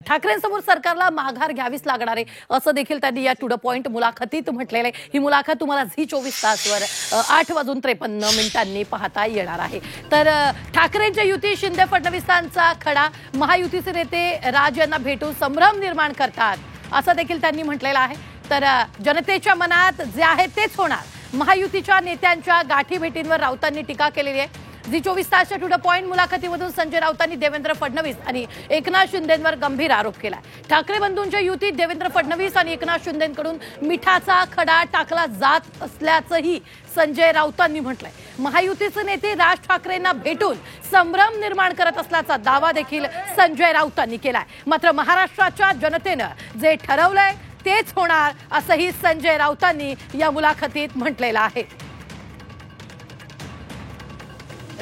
ठाकरेंसमोर सरकारला माघार घ्यावीच लागणार आहे असं देखील त्यांनी या टू द पॉइंट मुलाखतीत म्हटलेलं आहे। ही मुलाखत तुम्हाला झी 24 तासवर 8:53 पाहता येणार आहे। तर ठाकरेंच्या युती शिंदे फडणवीसांचा खडा महायुतीचे नेते राज यांना भेटून संभ्रम निर्माण करतात असं देखील त्यांनी म्हटलेलं आहे। तर जनतेच्या मनात जे आहे तेच होणार। महायुतीच्या नेत्यांच्या गाठी भेटींवर राऊतांनी टीका केलेली आहे। झी 24 तासच्या टू द पॉइंट मुलाखतीमधून संजय राऊतांनी देवेंद्र फडणवीस आणि एकनाथ शिंदेंवर गंभीर आरोप केला। ठाकरे बंधूंच्या युतीत देवेंद्र फडणवीस आणि एकनाथ शिंदेंकडून मिठाचा खडा टाकला जात असल्याचंही संजय राऊतांनी म्हटलंय। महायुतीचे नेते राज ठाकरेंना भेटून संभ्रम निर्माण करत असल्याचा दावा देखील संजय राऊतांनी केलाय। मात्र महाराष्ट्राच्या जनतेनं जे ठरवलंय तेच होणार असंही संजय राऊतांनी या मुलाखतीत म्हटलेलं आहे।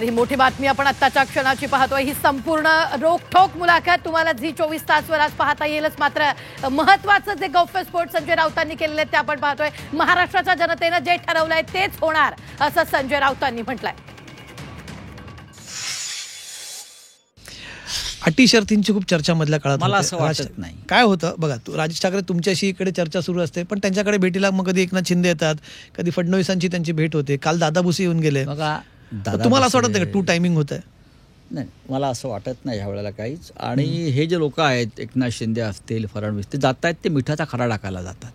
ही मोठी बातमी आपण आत्ताच्या क्षणाची पाहतोय। ही संपूर्ण रोखठोक मुलाखत तुम्हाला झी 24 तासवर आज पाहता येईलच। मात्र महत्त्वाचं जे गौप्यस्फोट संजय राऊतांनी केलेले ते आपण पाहतोय। महाराष्ट्राच्या जनतेनं जे ठरवलंय तेच होणार असं संजय राऊतांनी म्हटलंय। अटी शर्तींची खूप चर्चा मधल्या काळात मला असं वाटत नाही। काय होतं बघा, राज ठाकरे तुमच्याशी इकडे चर्चा सुरू असते, पण त्यांच्याकडे भेटीला मग कधी एकनाथ शिंदे येतात, कधी फडणवीसांची त्यांची भेट होते। काल दादा भुसे येऊन गेले। बघा, तुम्हाला असं वाटत नाही का टू टायमिंग होत आहे? नाही, मला असं वाटत नाही ह्या वेळेला काहीच। आणि हे जे लोक आहेत, एकनाथ शिंदे असतील, फडणवीस, ते जात आहेत ते मिठाचा खडा टाकायला जातात,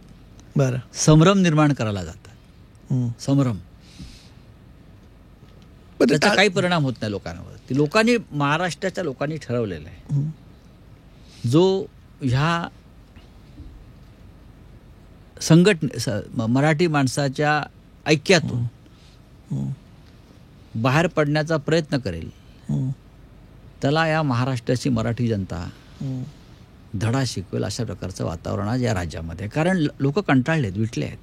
बरं, संभ्रम निर्माण करायला जातात। संभ्रम, त्याचा काही परिणाम होत नाही लोकांवर। ती लोकांनी, महाराष्ट्राच्या लोकांनी ठरवलेलं आहे। जो ह्या मराठी माणसाच्या ऐक्यातून बाहेर पडण्याचा प्रयत्न करेल त्याला या महाराष्ट्राची मराठी जनता धडा शिकवेल अशा प्रकारचं वातावरण आज या राज्यामध्ये। कारण लोक कंटाळलेत, विटले आहेत।